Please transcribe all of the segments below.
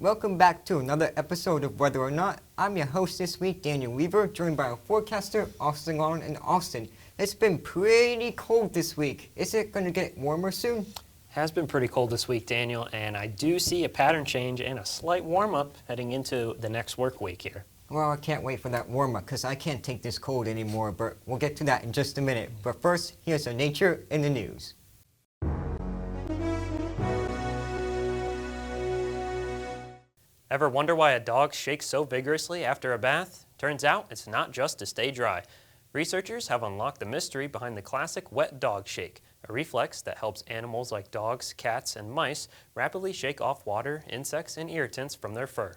Welcome back to another episode of Whether or Not. I'm your host this week, Daniel Weaver, joined by our forecaster, Austin Long and Austin. It's been pretty cold this week. Is it going to get warmer soon? Has been pretty cold this week, Daniel, and I do see a pattern change and a slight warm-up heading into the next work week here. Well, I can't wait for that warm-up because I can't take this cold anymore, but we'll get to that in just a minute. But first, here's our Nature in the News. Ever wonder why a dog shakes so vigorously after a bath? Turns out it's not just to stay dry. Researchers have unlocked the mystery behind the classic wet dog shake, a reflex that helps animals like dogs, cats, and mice rapidly shake off water, insects, and irritants from their fur.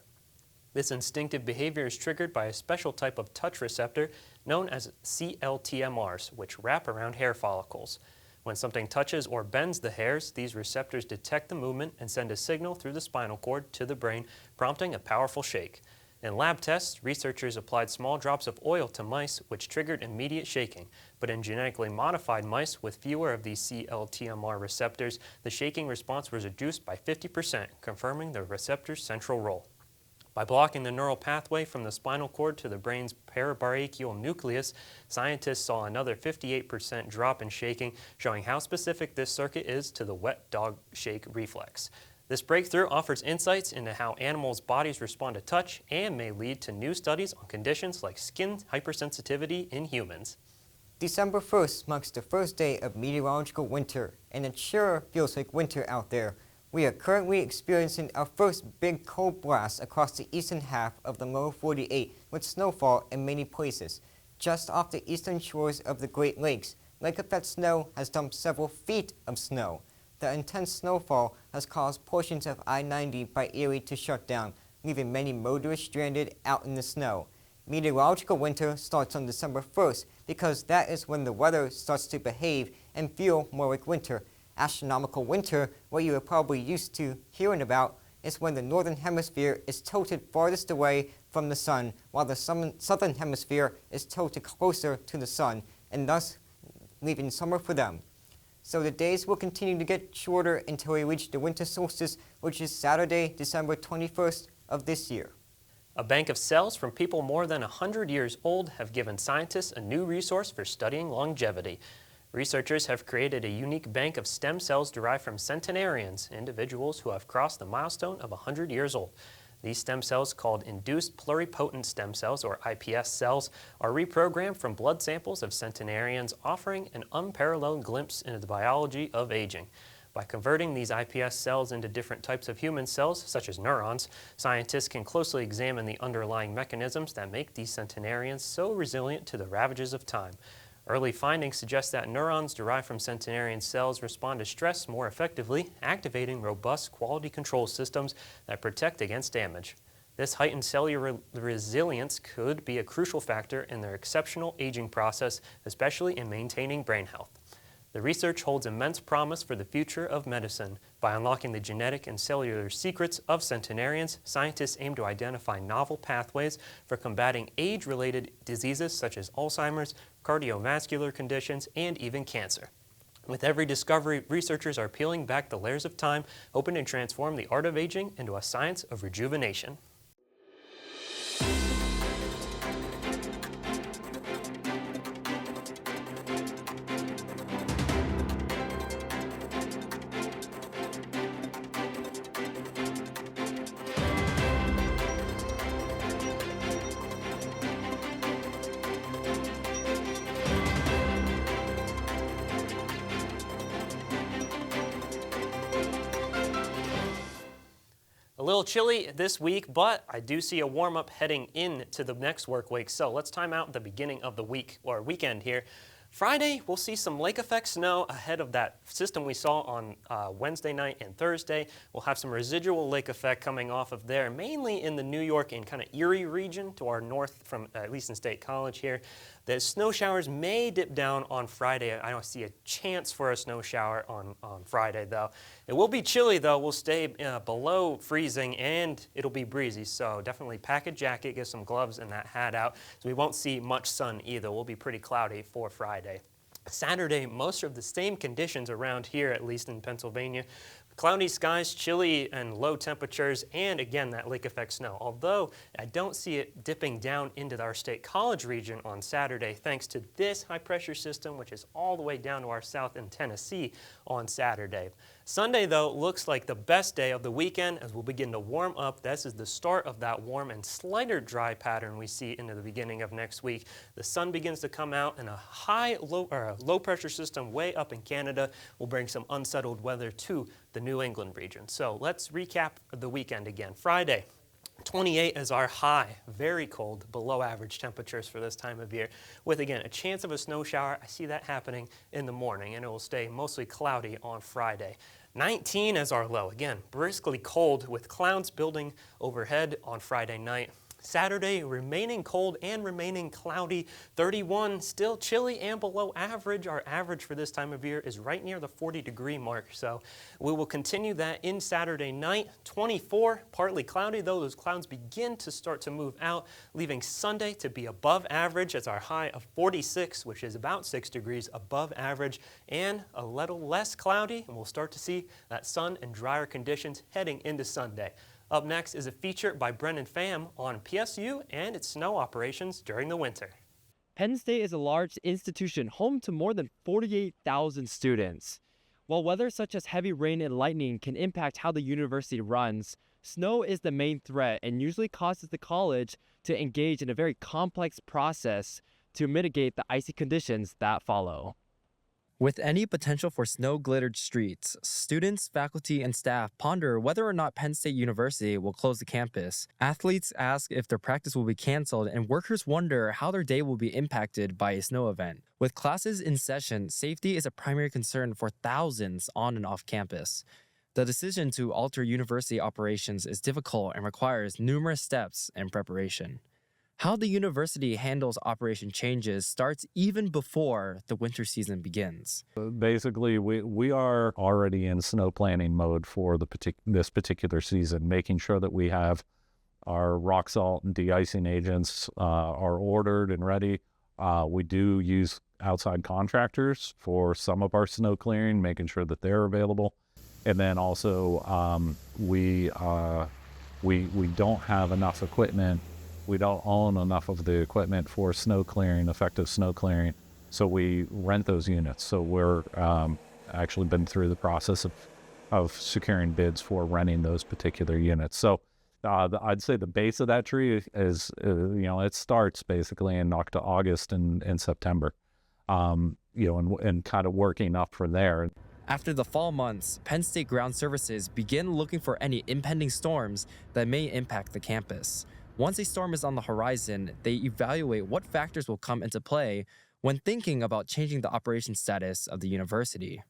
This instinctive behavior is triggered by a special type of touch receptor known as CLTMRs, which wrap around hair follicles. When something touches or bends the hairs, these receptors detect the movement and send a signal through the spinal cord to the brain, prompting a powerful shake. In lab tests, researchers applied small drops of oil to mice, which triggered immediate shaking. But in genetically modified mice with fewer of these CLTMR receptors, the shaking response was reduced by 50%, confirming the receptor's central role. By blocking the neural pathway from the spinal cord to the brain's parabrachial nucleus, scientists saw another 58% drop in shaking, showing how specific this circuit is to the wet dog shake reflex. This breakthrough offers insights into how animals' bodies respond to touch and may lead to new studies on conditions like skin hypersensitivity in humans. December 1st marks the first day of meteorological winter, and it sure feels like winter out there. We are currently experiencing our first big cold blast across the eastern half of the lower 48 with snowfall in many places. Just off the eastern shores of the Great Lakes, lake effect snow has dumped several feet of snow. The intense snowfall has caused portions of I-90 by Erie to shut down, leaving many motorists stranded out in the snow. Meteorological winter starts on December 1st because that is when the weather starts to behave and feel more like winter. Astronomical winter, what you are probably used to hearing about, is when the northern hemisphere is tilted farthest away from the sun, while the southern hemisphere is tilted closer to the sun, and thus leaving summer for them. So the days will continue to get shorter until we reach the winter solstice, which is Saturday, December 21st of this year. A bank of cells from people more than 100 years old have given scientists a new resource for studying longevity. Researchers have created a unique bank of stem cells derived from centenarians, individuals who have crossed the milestone of 100 years old. These stem cells, called induced pluripotent stem cells, or IPS cells, are reprogrammed from blood samples of centenarians, offering an unparalleled glimpse into the biology of aging. By converting these IPS cells into different types of human cells, such as neurons, scientists can closely examine the underlying mechanisms that make these centenarians so resilient to the ravages of time. Early findings suggest that neurons derived from centenarian cells respond to stress more effectively, activating robust quality control systems that protect against damage. This heightened cellular resilience could be a crucial factor in their exceptional aging process, especially in maintaining brain health. The research holds immense promise for the future of medicine. By unlocking the genetic and cellular secrets of centenarians, scientists aim to identify novel pathways for combating age-related diseases such as Alzheimer's, cardiovascular conditions, and even cancer. With every discovery, researchers are peeling back the layers of time, hoping to transform the art of aging into a science of rejuvenation. A little chilly this week, but I do see a warm-up heading into the next work week. So let's time out the beginning of the week or weekend here. Friday, we'll see some lake effect snow ahead of that system we saw on Wednesday night and Thursday. We'll have some residual lake effect coming off of there, mainly in the New York and kind of Erie region to our north from at least in State College here. The snow showers may dip down on Friday. I don't see a chance for a snow shower on Friday, though. It will be chilly, though. We'll stay below freezing, and it'll be breezy. So definitely pack a jacket, get some gloves and that hat out. So we won't see much sun either. We'll be pretty cloudy for Friday. Saturday, most of the same conditions around here, at least in Pennsylvania. Cloudy skies, chilly and low temperatures, and again, that lake effect snow. Although I don't see it dipping down into our State College region on Saturday, thanks to this high pressure system, which is all the way down to our south in Tennessee on Saturday. Sunday, though, looks like the best day of the weekend as we'll begin to warm up. This is the start of that warm and slighter dry pattern we see into the beginning of next week. The sun begins to come out, and a low pressure system way up in Canada will bring some unsettled weather to the New England region. So let's recap the weekend again. Friday, 28 is our high, very cold, below average temperatures for this time of year, with again a chance of a snow shower. I see that happening in the morning, and it will stay mostly cloudy on Friday. 19 is our low, again briskly cold with clouds building overhead on Friday night. Saturday, remaining cold and remaining cloudy. 31, still chilly and below average. Our average for this time of year is right near the 40-degree mark, so we will continue that in Saturday night. 24, partly cloudy, though those clouds begin to start to move out, leaving Sunday to be above average as our high of 46, which is about 6 degrees above average, and a little less cloudy, and we'll start to see that sun and drier conditions heading into Sunday. Up next is a feature by Brennan Pham on PSU and its snow operations during the winter. Penn State is a large institution home to more than 48,000 students. While weather such as heavy rain and lightning can impact how the university runs, snow is the main threat and usually causes the college to engage in a very complex process to mitigate the icy conditions that follow. With any potential for snow-glittered streets, students, faculty, and staff ponder whether or not Penn State University will close the campus. Athletes ask if their practice will be canceled, and workers wonder how their day will be impacted by a snow event. With classes in session, safety is a primary concern for thousands on and off campus. The decision to alter university operations is difficult and requires numerous steps and preparation. How the university handles operation changes starts even before the winter season begins. Basically, we are already in snow planning mode for this particular season, making sure that we have our rock salt and de-icing agents are ordered and ready. We do use outside contractors for some of our snow clearing, making sure that they're available. And then also we don't have enough equipment. We don't own enough of the equipment for snow clearing, effective snow clearing, so we rent those units. So we're actually been through the process of securing bids for renting those particular units. So I'd say the base of that tree is, it starts basically in August and September, and kind of working up from there. After the fall months, Penn State Ground Services begin looking for any impending storms that may impact the campus. Once a storm is on the horizon, they evaluate what factors will come into play when thinking about changing the operation status of the university.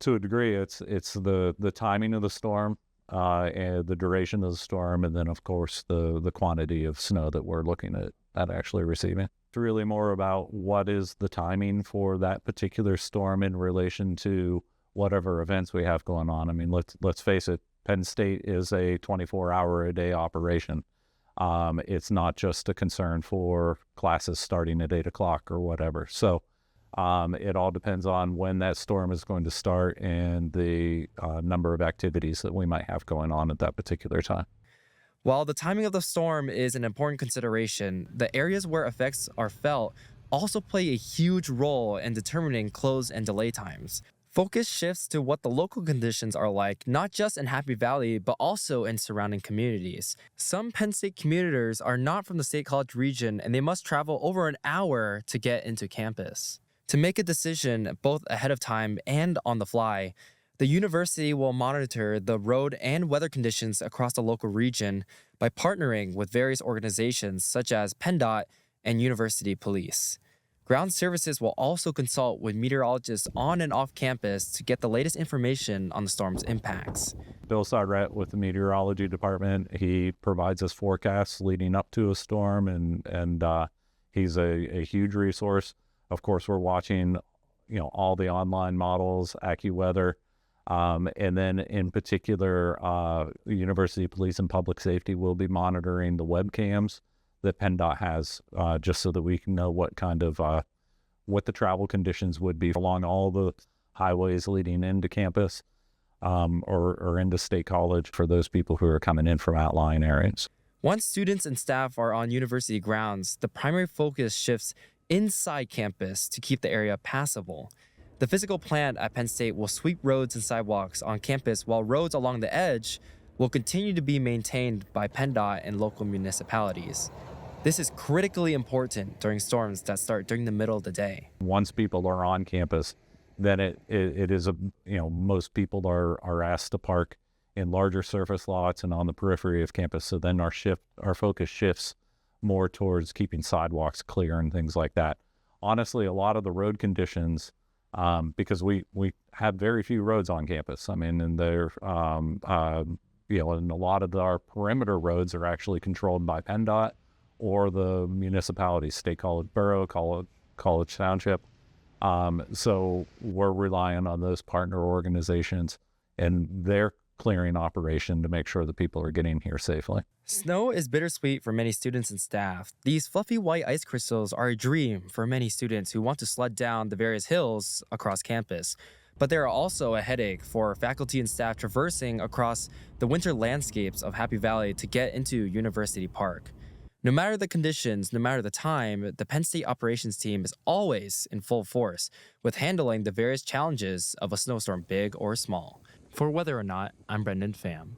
To a degree, it's the timing of the storm, and the duration of the storm, and then of course the quantity of snow that we're looking at actually receiving. It's really more about what is the timing for that particular storm in relation to whatever events we have going on. I mean, let's face it, Penn State is a 24-hour-a-day operation. It's not just a concern for classes starting at 8 o'clock or whatever. So it all depends on when that storm is going to start and the number of activities that we might have going on at that particular time. While the timing of the storm is an important consideration, the areas where effects are felt also play a huge role in determining close and delay times. Focus shifts to what the local conditions are like, not just in Happy Valley, but also in surrounding communities. Some Penn State commuters are not from the State College region, and they must travel over an hour to get into campus. To make a decision both ahead of time and on the fly, the university will monitor the road and weather conditions across the local region by partnering with various organizations such as PennDOT and University Police. Ground Services will also consult with meteorologists on and off campus to get the latest information on the storm's impacts. Bill Sarrett with the meteorology department, he provides us forecasts leading up to a storm, and he's a huge resource. Of course, we're watching, all the online models, AccuWeather, and then in particular, the University Police and Public Safety will be monitoring the webcams that PennDOT has, just so that we can know what kind of what the travel conditions would be along all the highways leading into campus. or into State College for those people who are coming in from outlying areas. Once students and staff are on university grounds, the primary focus shifts inside campus to keep the area passable. The physical plant at Penn State will sweep roads and sidewalks on campus, while roads along the edge will continue to be maintained by PennDOT and local municipalities. This is critically important during storms that start during the middle of the day. Once people are on campus, then it is most people are asked to park in larger surface lots and on the periphery of campus. So then our focus shifts more towards keeping sidewalks clear and things like that. Honestly, a lot of the road conditions, because we have very few roads on campus. I mean, and they're and a lot of our perimeter roads are actually controlled by PennDOT or the municipalities, State College Borough, College Township. So we're relying on those partner organizations and their clearing operation to make sure that people are getting here safely. Snow is bittersweet for many students and staff. These fluffy white ice crystals are a dream for many students who want to sled down the various hills across campus. But they are also a headache for faculty and staff traversing across the winter landscapes of Happy Valley to get into University Park. No matter the conditions, no matter the time, the Penn State operations team is always in full force with handling the various challenges of a snowstorm, big or small. For Weather or Not, I'm Brendan Pham.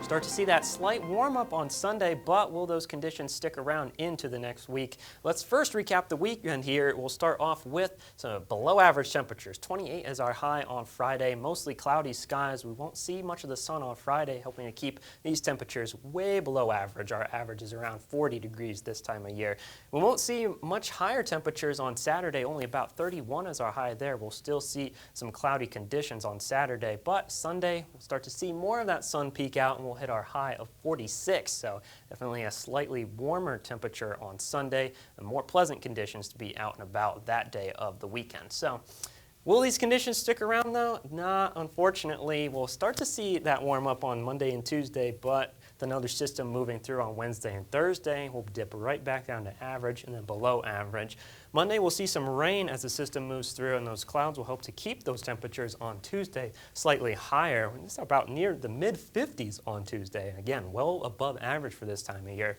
Start to see that slight warm-up on Sunday, but will those conditions stick around into the next week? Let's first recap the weekend here. We'll start off with some below-average temperatures. 28 is our high on Friday, mostly cloudy skies. We won't see much of the sun on Friday, helping to keep these temperatures way below average. Our average is around 40 degrees this time of year. We won't see much higher temperatures on Saturday, only about 31 is our high there. We'll still see some cloudy conditions on Saturday, but Sunday we'll start to see more of that sun peek out and we'll hit our high of 46, so definitely a slightly warmer temperature on Sunday and more pleasant conditions to be out and about that day of the weekend. So will these conditions stick around though? Nah, unfortunately. We'll start to see that warm up on Monday and Tuesday, but another system moving through on Wednesday and Thursday will dip right back down to average and then below average. Monday we'll see some rain as the system moves through, and those clouds will help to keep those temperatures on Tuesday slightly higher. It's about near the mid-50s on Tuesday. Again, well above average for this time of year.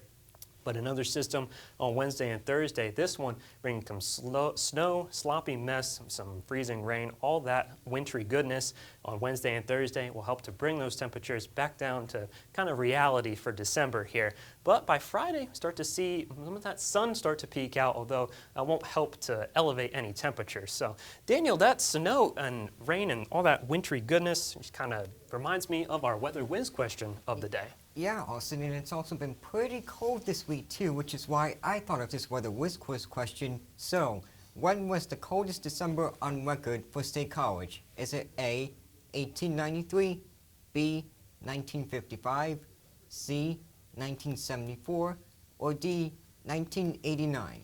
But another system on Wednesday and Thursday, this one bringing some snow, sloppy mess, some freezing rain, all that wintry goodness on Wednesday and Thursday will help to bring those temperatures back down to kind of reality for December here. But by Friday, start to see some of that sun start to peek out, although that won't help to elevate any temperatures. So Daniel, that snow and rain and all that wintry goodness just kind of reminds me of our weather whiz question of the day. Yeah, Austin, and it's also been pretty cold this week too, which is why I thought of this weather whiz quiz question. So, when was the coldest December on record for State College? Is it A, 1893, B, 1955, C, 1974, or D, 1989?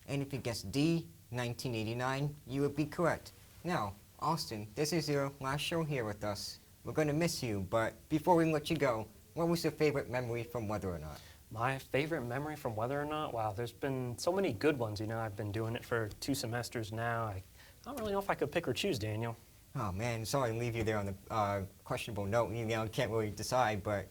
And if you guess D, 1989, you would be correct. Now, Austin, this is your last show here with us. We're going to miss you, but before we let you go, what was your favorite memory from Weather or Not? My favorite memory from Weather or Not? Wow, there's been so many good ones. You know, I've been doing it for 2 semesters now. I don't really know if I could pick or choose, Daniel. Oh man, sorry to leave you there on the questionable note. You know, can't really decide, but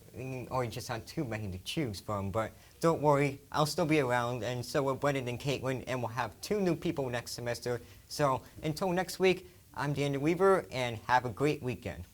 or you just had too many to choose from. But don't worry, I'll still be around, and so will Brendan and Caitlin, and we'll have 2 new people next semester. So until next week, I'm Daniel Weaver, and have a great weekend.